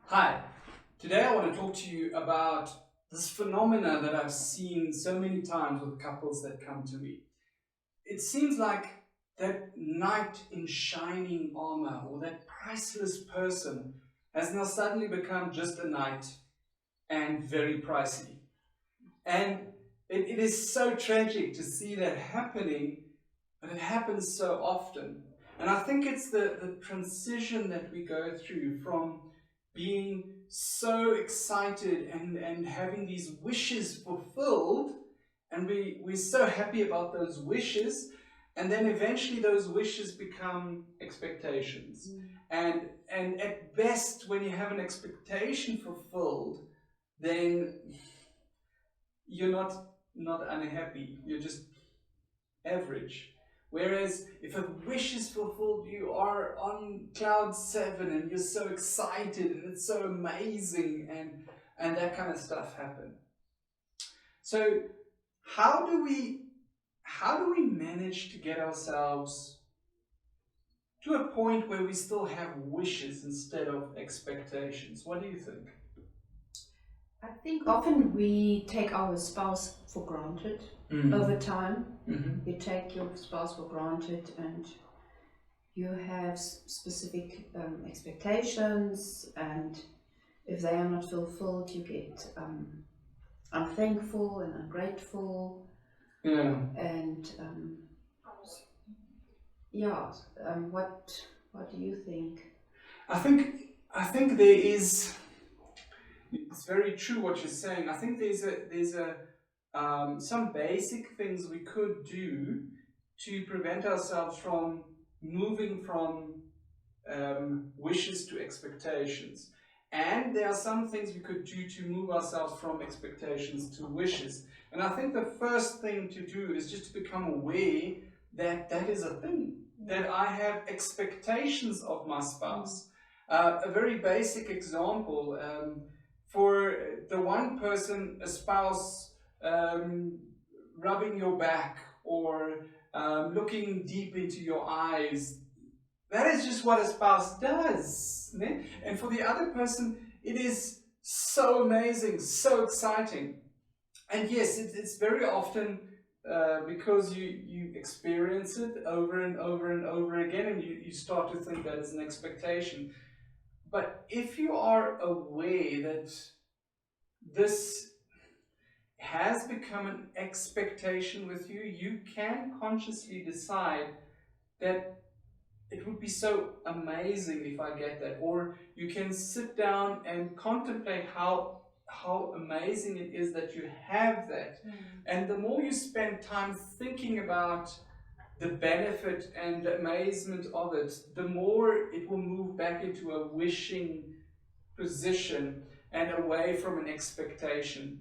Hi, today I want to talk to you about this phenomena that I've seen so many times with couples that come to me. It seems like that knight in shining armor or that priceless person has now suddenly become just a knight and very pricey. And it is so tragic to see that happening, but it happens so often. And I think it's the transition that we go through from being so excited and having these wishes fulfilled, and we're so happy about those wishes, and then eventually those wishes become expectations. And at best, when you have an expectation fulfilled, then you're not unhappy, you're just average. Whereas if a wish is fulfilled, you are on cloud seven and you're so excited and it's so amazing, and that kind of stuff happen. So how do we manage to get ourselves to a point where we still have wishes instead of expectations? What do you think? I think often we take our spouse for granted over time. Mm-hmm. You take your spouse for granted and you have specific expectations, and if they are not fulfilled, you get unthankful and ungrateful. Yeah. And yeah, what do you think? I think there is. It's very true what you're saying. I think there's a some basic things we could do to prevent ourselves from moving from wishes to expectations. And there are some things we could do to move ourselves from expectations to wishes. And I think the first thing to do is just to become aware that that is a thing, that I have expectations of my spouse. A very basic example, for the one person, a spouse rubbing your back or looking deep into your eyes, that is just what a spouse does. Ne? And for the other person, it is so amazing, so exciting. And yes, it's very often because you experience it over and over and over again, and you start to think that is an expectation. But if you are aware that this has become an expectation with you, you can consciously decide that it would be so amazing if I get that. Or you can sit down and contemplate how amazing it is that you have that. And the more you spend time thinking about the benefit and the amazement of it, the more it will move back into a wishing position and away from an expectation.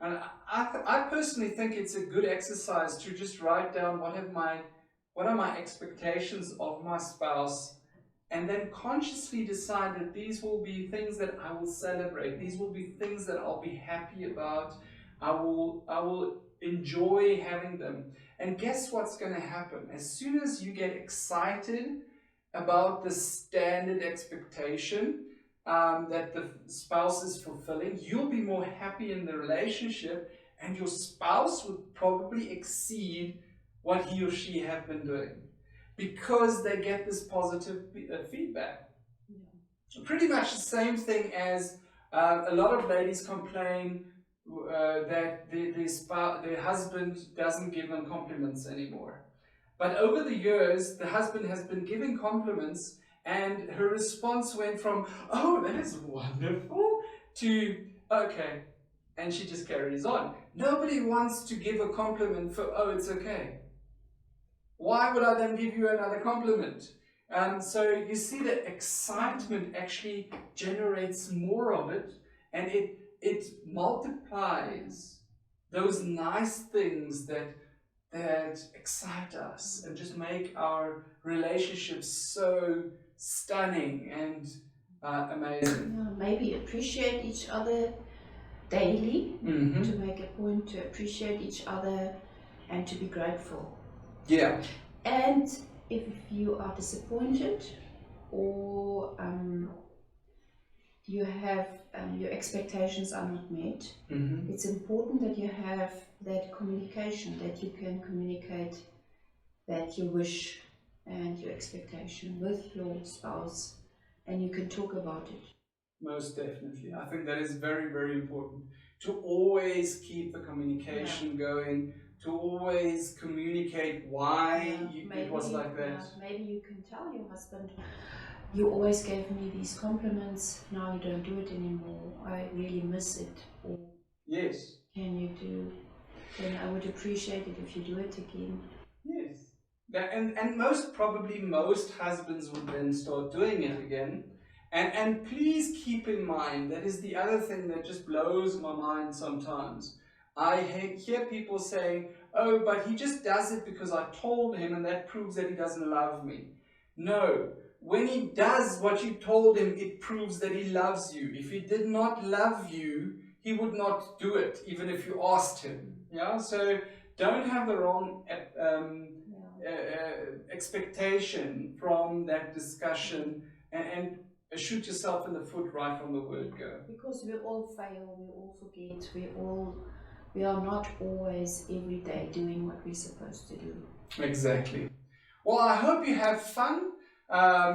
And I personally think it's a good exercise to just write down what are my expectations of my spouse, and then consciously decide that these will be things that I will celebrate. These will be things that I'll be happy about. I will enjoy having them. And guess what's going to happen? As soon as you get excited about the standard expectation that the spouse is fulfilling, you'll be more happy in the relationship, and your spouse would probably exceed what he or she have been doing because they get this positive feedback. Yeah. Pretty much the same thing as a lot of ladies complain that their husband doesn't give them compliments anymore. But over the years, the husband has been giving compliments, and her response went from, "Oh, that is wonderful," to, "Okay." And she just carries on. Nobody wants to give a compliment for, "Oh, it's okay." Why would I then give you another compliment? So you see that excitement actually generates more of it, and it multiplies those nice things that excite us and just make our relationships so stunning and amazing. Yeah, maybe appreciate each other daily, Mm-hmm. to make a point to appreciate each other and to be grateful. Yeah. And if you are disappointed or you have your expectations are not met, Mm-hmm. it's important that you have that communication, that you can communicate that you wish and your expectation with your spouse, and you can talk about it. Most definitely. I think that is very, very important to always keep the communication going, to always communicate why it was like that. Maybe you can tell your husband, you always gave me these compliments, now you don't do it anymore, I really miss it. Or Yes. can you do, then I would appreciate it if you do it again. Yes. And most probably most husbands would then start doing it again. And please keep in mind, that is the other thing that just blows my mind sometimes. I hear people saying, oh, but he just does it because I told him and that proves that he doesn't love me. No, when he does what you told him, it proves that he loves you. If he did not love you, he would not do it, even if you asked him. Yeah, so don't have the wrong expectation from that discussion, and shoot yourself in the foot right from the word go. Because we all fail, we all forget, we are not always every day doing what we're supposed to do. Exactly. Well, I hope you have fun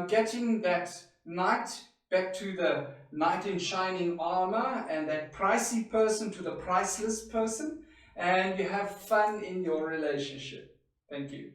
getting that knight back to the knight in shining armor, and that pricey person to the priceless person, and you have fun in your relationship. Thank you.